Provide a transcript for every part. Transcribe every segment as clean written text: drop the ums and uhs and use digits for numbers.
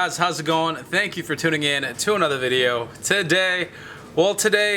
guys, how's it going? Thank you for tuning in to another video. Today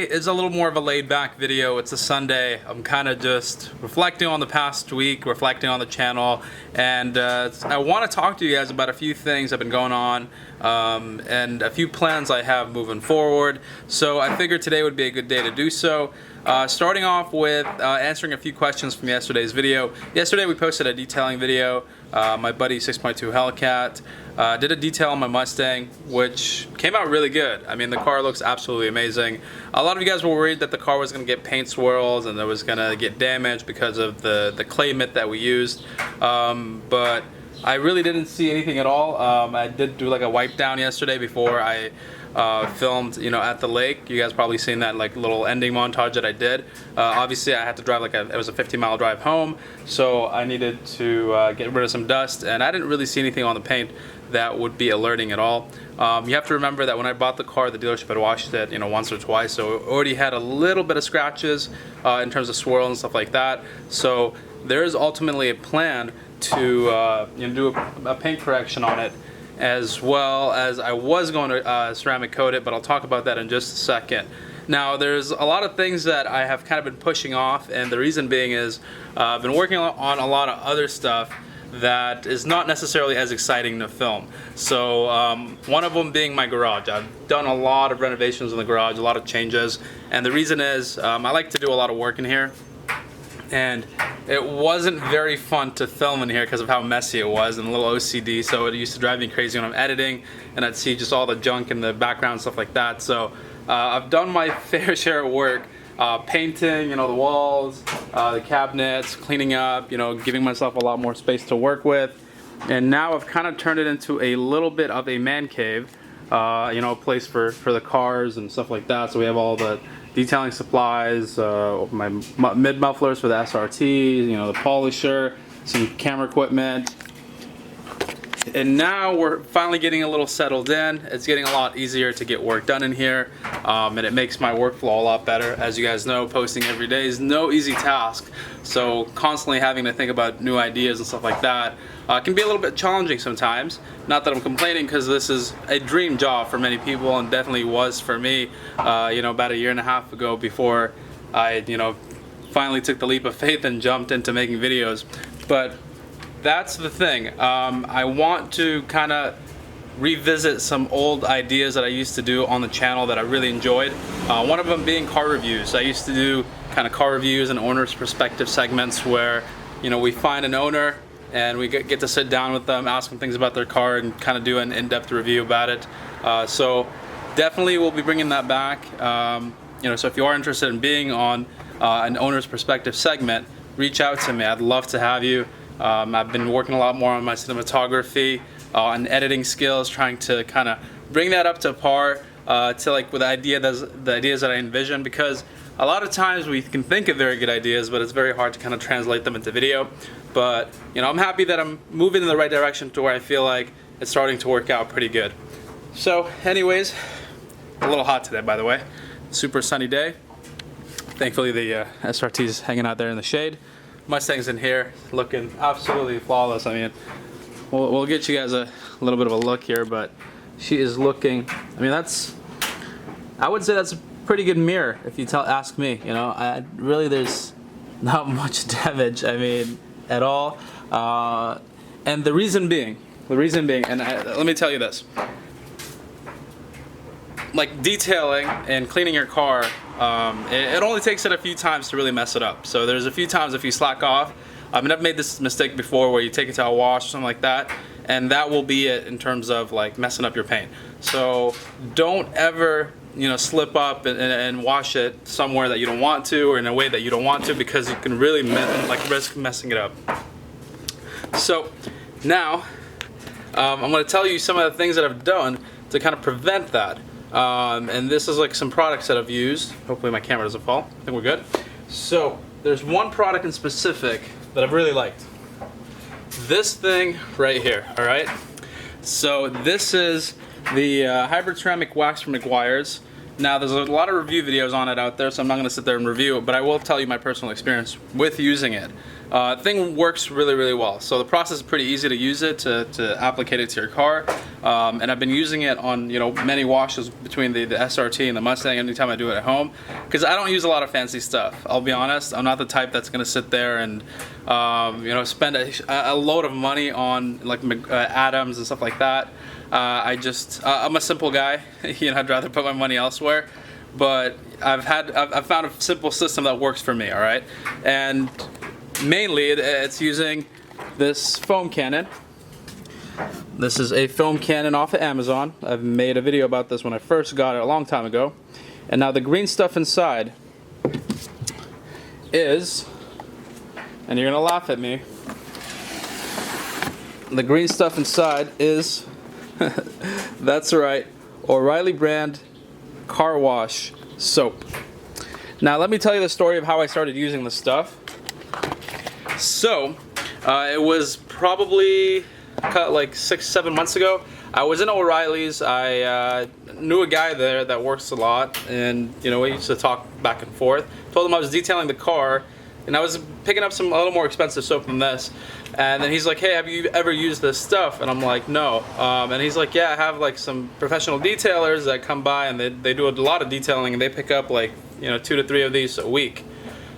is a little more of a laid-back video. It's a Sunday. I'm kind of just reflecting on the past week, reflecting on the channel, and I want to talk to you guys about a few things that have been going on and a few plans I have moving forward. So I figured today would be a good day to do so. Starting off with answering a few questions from yesterday's video. Yesterday we posted a detailing video. My buddy 6.2 Hellcat did a detail on my Mustang, which came out really good. I mean, the car looks absolutely amazing. A lot of you guys were worried that the car was going to get paint swirls and it was going to get damaged because of the clay mitt that we used, but I really didn't see anything at all. I did do like a wipe down yesterday before I filmed, at the lake. You guys probably seen that like little ending montage that I did. Obviously I had to drive it was a 50-mile drive home, so I needed to get rid of some dust, and I didn't really see anything on the paint that would be alerting at all. You have to remember that when I bought the car, the dealership had washed it, once or twice, so it already had a little bit of scratches in terms of swirl and stuff like that. So there is ultimately a plan to do a paint correction on it, as well as I was going to ceramic coat it, but I'll talk about that in just a second. Now, there's a lot of things that I have kind of been pushing off, and the reason being is I've been working on a lot of other stuff that is not necessarily as exciting to film. So one of them being my garage. I've done a lot of renovations in the garage, a lot of changes, and the reason is I like to do a lot of work in here, and it wasn't very fun to film in here because of how messy it was and a little OCD, so it used to drive me crazy when I'm editing and I'd see just all the junk in the background and stuff like that. So I've done my fair share of work, painting, the walls, the cabinets, cleaning up, giving myself a lot more space to work with, and now I've kind of turned it into a little bit of a man cave, a place for the cars and stuff like that. So we have all the detailing supplies, my mid mufflers for the SRT, the polisher, some camera equipment. And now we're finally getting a little settled in. It's getting a lot easier to get work done in here, and it makes my workflow a lot better. As you guys know, posting every day is no easy task, so constantly having to think about new ideas and stuff like that can be a little bit challenging sometimes. Not that I'm complaining, because this is a dream job for many people, and definitely was for me about a year and a half ago, before I finally took the leap of faith and jumped into making videos. But that's the thing. I want to kind of revisit some old ideas that I used to do on the channel that I really enjoyed. One of them being car reviews. I used to do kind of car reviews and owner's perspective segments where we find an owner and we get to sit down with them, ask them things about their car, and kind of do an in-depth review about it. So definitely we'll be bringing that back. So if you are interested in being on an owner's perspective segment, reach out to me. I'd love to have you. I've been working a lot more on my cinematography and editing skills, trying to kind of bring that up to par with the ideas that I envision, because a lot of times we can think of very good ideas, but it's very hard to kind of translate them into video. But I'm happy that I'm moving in the right direction to where I feel like it's starting to work out pretty good. So anyways, a little hot today, by the way. Super sunny day. Thankfully the SRT's hanging out there in the shade. Mustang's in here looking absolutely flawless. I mean, we'll get you guys a little bit of a look here, but she is looking, I would say that's a pretty good mirror if you ask me. Really there's not much damage, at all. And the reason being, and let me tell you this, like detailing and cleaning your car, it only takes it a few times to really mess it up. So there's a few times if you slack off. I've made this mistake before where you take it to a wash or something like that, and that will be it in terms of like messing up your paint. So don't ever slip up and wash it somewhere that you don't want to, or in a way that you don't want to, because you can really risk messing it up. So now I'm going to tell you some of the things that I've done to kind of prevent that. And this is like some products that I've used. Hopefully my camera doesn't fall. I think we're good. So there's one product in specific that I've really liked. This thing right here, all right? So this is the hybrid ceramic wax from Meguiar's. Now, there's a lot of review videos on it out there, so I'm not going to sit there and review it, but I will tell you my personal experience with using it. Thing works really, really well. So the process is pretty easy to use it, to applicate it to your car. And I've been using it on, you know, many washes between the SRT and the Mustang anytime I do it at home, because I don't use a lot of fancy stuff. I'll be honest, I'm not the type that's going to sit there and, you know, spend a load of money on like Adams and stuff like that. I'm a simple guy. You know, I'd rather put my money elsewhere. But I've found a simple system that works for me. All right, and mainly it's using this foam cannon. This is a foam cannon off of Amazon. I've made a video about this when I first got it a long time ago. And now the green stuff inside is, and you're gonna laugh at me, the green stuff inside is that's right, O'Reilly brand car wash soap. Now let me tell you the story of how I started using this stuff. So it was probably like 6-7 months ago. I was in O'Reilly's. I knew a guy there that works a lot, and you know, we used to talk back and forth. Told him I was detailing the car, and I was picking up a little more expensive soap than this. And then he's like, hey, have you ever used this stuff? And I'm like, no. And he's like, yeah, I have like some professional detailers that come by, and they do a lot of detailing, and they pick up like, you know, 2 to 3 of these a week.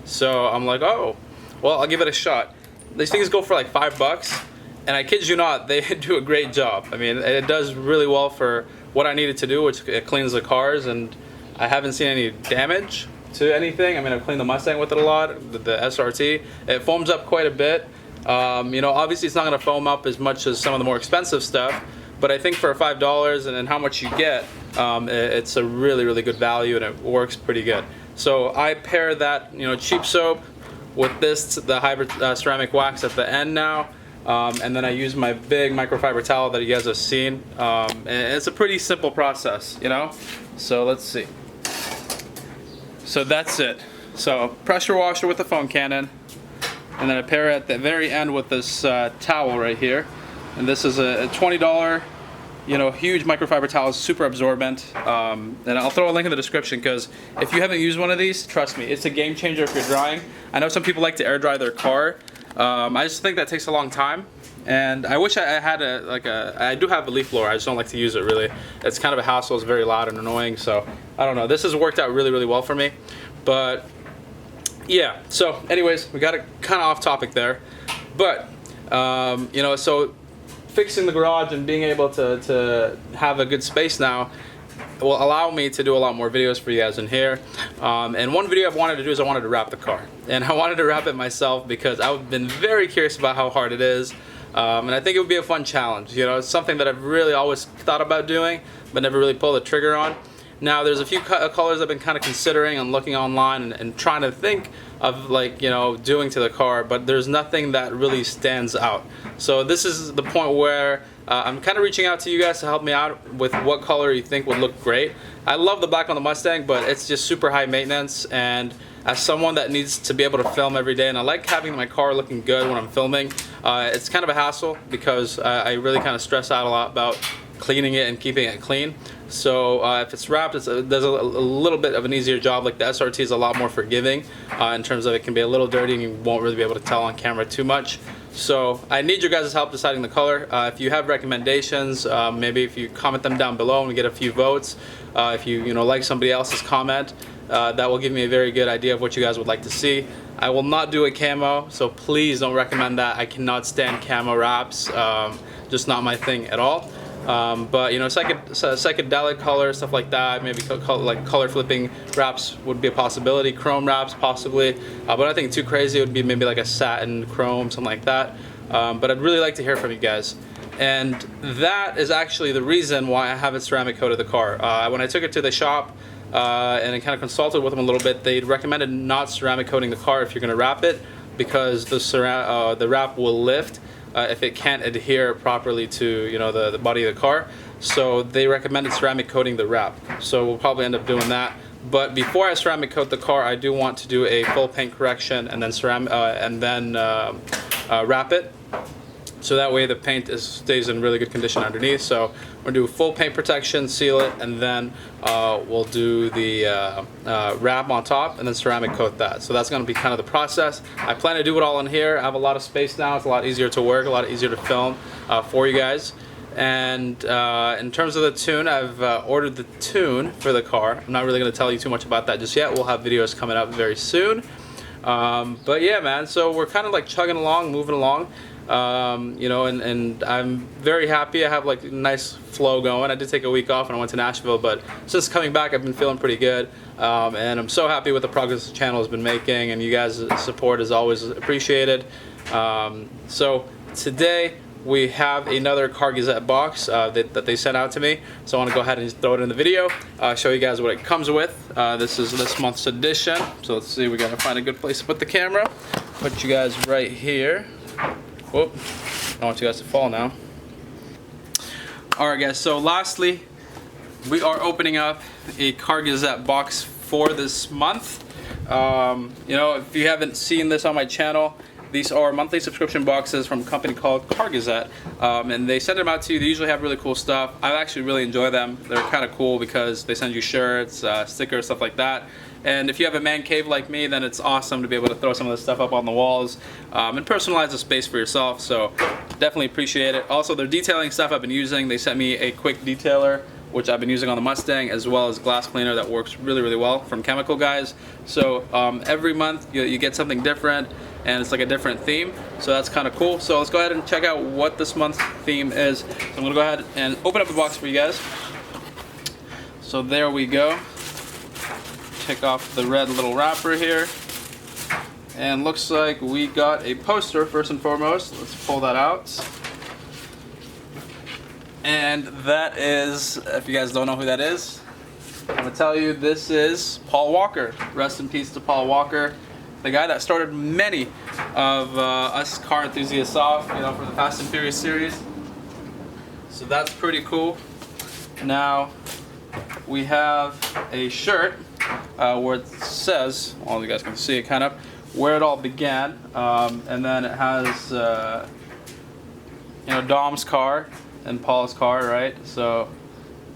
So I'm like, oh, well, I'll give it a shot. These things go for like $5, and I kid you not, they do a great job. I mean, it does really well for what I needed to do, which it cleans the cars, and I haven't seen any damage to anything. I mean, I've cleaned the Mustang with it a lot, the SRT. It foams up quite a bit. You know, obviously it's not going to foam up as much as some of the more expensive stuff, but I think for $5 and then how much you get, it's a really, really good value, and it works pretty good. So I pair that, you know, cheap soap with this, the hybrid ceramic wax at the end now, and then I use my big microfiber towel that you guys have seen, and it's a pretty simple process, you know. So let's see. So that's it. So pressure washer with the foam cannon, and then I pair it at the very end with this towel right here. And this is a $20, you know, huge microfiber towel, super absorbent. And I'll throw a link in the description, because if you haven't used one of these, trust me, it's a game changer if you're drying. I know some people like to air dry their car. I just think that takes a long time. And I wish I had I do have a leaf blower, I just don't like to use it really. It's kind of a hassle, it's very loud and annoying, so I don't know. This has worked out really, really well for me. But yeah, so anyways, we got it kind of off topic there. But, you know, so fixing the garage and being able to have a good space now will allow me to do a lot more videos for you guys in here. And one video I've wanted to do is I wanted to wrap the car. And I wanted to wrap it myself because I've been very curious about how hard it is. And I think it would be a fun challenge. You know, it's something that I've really always thought about doing, but never really pulled the trigger on. Now, there's a few colors I've been kind of considering and looking online and trying to think of, like, you know, doing to the car, but there's nothing that really stands out. So this is the point where I'm kind of reaching out to you guys to help me out with what color you think would look great. I love the black on the Mustang, but it's just super high maintenance, and as someone that needs to be able to film every day, and I like having my car looking good when I'm filming, it's kind of a hassle because I really kind of stress out a lot about cleaning it and keeping it clean. So if it's wrapped, there's a little bit of an easier job. Like the SRT is a lot more forgiving in terms of it can be a little dirty and you won't really be able to tell on camera too much. So I need your guys' help deciding the color. If you have recommendations, maybe if you comment them down below and we get a few votes, if you like somebody else's comment, that will give me a very good idea of what you guys would like to see. I will not do a camo, so please don't recommend that. I cannot stand camo wraps, just not my thing at all. But you know, psychedelic color, stuff like that, maybe like color flipping wraps would be a possibility. Chrome wraps possibly, but I think too crazy would be maybe like a satin chrome, something like that. But I'd really like to hear from you guys. And that is actually the reason why I haven't ceramic coated the car. When I took it to the shop and I kind of consulted with them a little bit, they recommended not ceramic coating the car if you're going to wrap it, because the wrap will lift if it can't adhere properly to, you know, the body of the car. So they recommended ceramic coating the wrap. So we'll probably end up doing that. But before I ceramic coat the car, I do want to do a full paint correction and then wrap it. so that way the paint stays in really good condition underneath. So we're gonna do full paint protection, seal it, and then we'll do the wrap on top and then ceramic coat that. So that's gonna be kind of the process. I plan to do it all in here. I have a lot of space now. It's a lot easier to work, a lot easier to film for you guys. And in terms of the tune, I've ordered the tune for the car. I'm not really gonna tell you too much about that just yet. We'll have videos coming up very soon. But yeah, man, so we're kind of like chugging along, moving along. You know, and I'm very happy. I have like a nice flow going. I did take a week off and I went to Nashville, but since coming back I've been feeling pretty good, and I'm so happy with the progress the channel has been making, and you guys' support is always appreciated. So today we have another Car Gazette box that they sent out to me, so I want to go ahead and just throw it in the video, show you guys what it comes with. This is this month's edition, so let's see, we gotta find a good place to put the camera. Put you guys right here. Whoop, I don't want you guys to fall now. Alright guys, so lastly, we are opening up a Car Gazette box for this month. You know, if you haven't seen this on my channel, these are monthly subscription boxes from a company called Car Gazette, and they send them out to you. They usually have really cool stuff. I actually really enjoy them. They're kind of cool because they send you shirts, stickers, stuff like that. And if you have a man cave like me, then it's awesome to be able to throw some of this stuff up on the walls and personalize the space for yourself. So definitely appreciate it. Also, their detailing stuff I've been using. They sent me a quick detailer, which I've been using on the Mustang, as well as glass cleaner that works really, really well from Chemical Guys. So every month you get something different, and it's like a different theme, so that's kind of cool. So let's go ahead and check out what this month's theme is. So I'm gonna go ahead and open up the box for you guys. So there we go. Take off the red little wrapper here, and looks like we got a poster first and foremost. Let's pull that out. And that is, if you guys don't know who that is, I'm gonna tell you, this is Paul Walker. Rest in peace to Paul Walker, the guy that started many of us car enthusiasts off, you know, for the Fast and Furious series. So that's pretty cool. Now we have a shirt where it says, well, you guys can see it kind of, where it all began, and then it has you know, Dom's car and Paul's car, right? So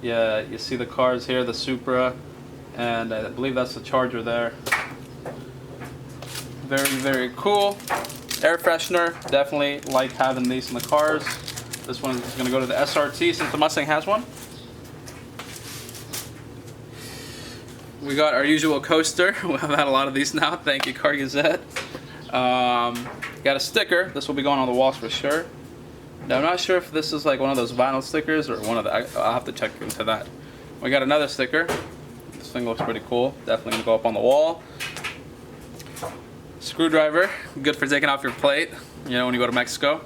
yeah, you see the cars here, the Supra, and I believe that's the Charger there. Very, very cool. Air freshener, definitely like having these in the cars. This one is going to go to the SRT since the Mustang has one. We got our usual coaster. We've had a lot of these now. Thank you, Car Gazette. Got a sticker. This will be going on the walls for sure. Now, I'm not sure if this is like one of those vinyl stickers or one of the. I'll have to check into that. We got another sticker. This thing looks pretty cool. Definitely gonna go up on the wall. Screwdriver, good for taking off your plate, you know, when you go to Mexico.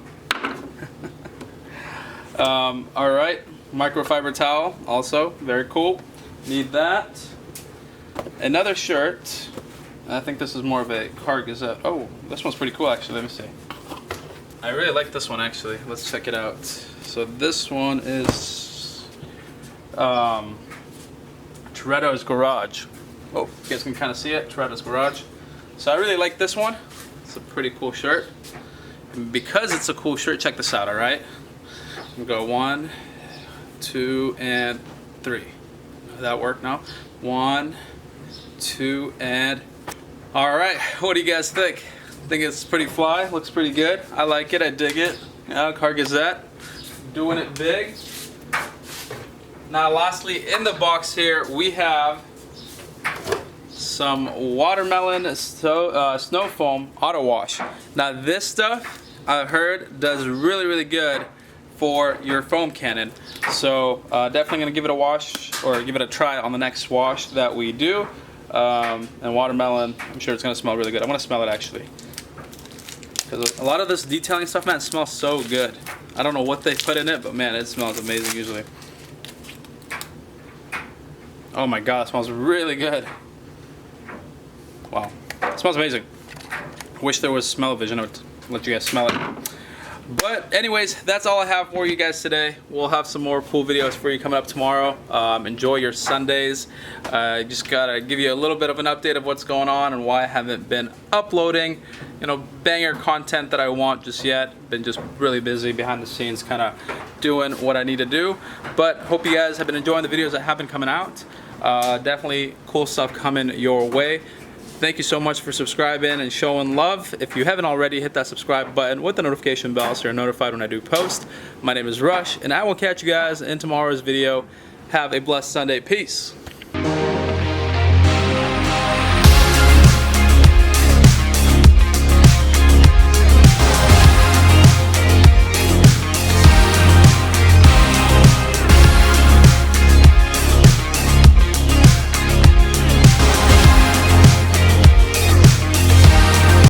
All right, microfiber towel, also very cool. Need that. Another shirt. I think this is more of a Car Gazette. Oh, this one's pretty cool actually. Let me see. I really like this one actually. Let's check it out. So this one is Toretto's Garage. Oh, you guys can kind of see it. Toretto's Garage. So I really like this one. It's a pretty cool shirt. And because it's a cool shirt, check this out, all right? I'm gonna go 1, 2, and 3. Does that work now? 1, 2, and... All right, what do you guys think? I think it's pretty fly, looks pretty good. I like it, I dig it. Car Gazette, doing it big. Now lastly, in the box here, we have some watermelon snow foam auto wash. Now this stuff I've heard does really, really good for your foam cannon. So definitely gonna give it a wash, or give it a try on the next wash that we do. And watermelon, I'm sure it's gonna smell really good. I wanna smell it actually. Because a lot of this detailing stuff, man, it smells so good. I don't know what they put in it, but man, it smells amazing usually. Oh my god, it smells really good. Wow, it smells amazing. Wish there was smell-o-vision, I would let you guys smell it. But anyways, that's all I have for you guys today. We'll have some more cool videos for you coming up tomorrow. Enjoy your Sundays. Just gotta give you a little bit of an update of what's going on and why I haven't been uploading, banger content that I want just yet. Been just really busy behind the scenes, kind of doing what I need to do. But hope you guys have been enjoying the videos that have been coming out. Definitely cool stuff coming your way. Thank you so much for subscribing and showing love. If you haven't already, hit that subscribe button with the notification bell so you're notified when I do post. My name is Rush, and I will catch you guys in tomorrow's video. Have a blessed Sunday. Peace.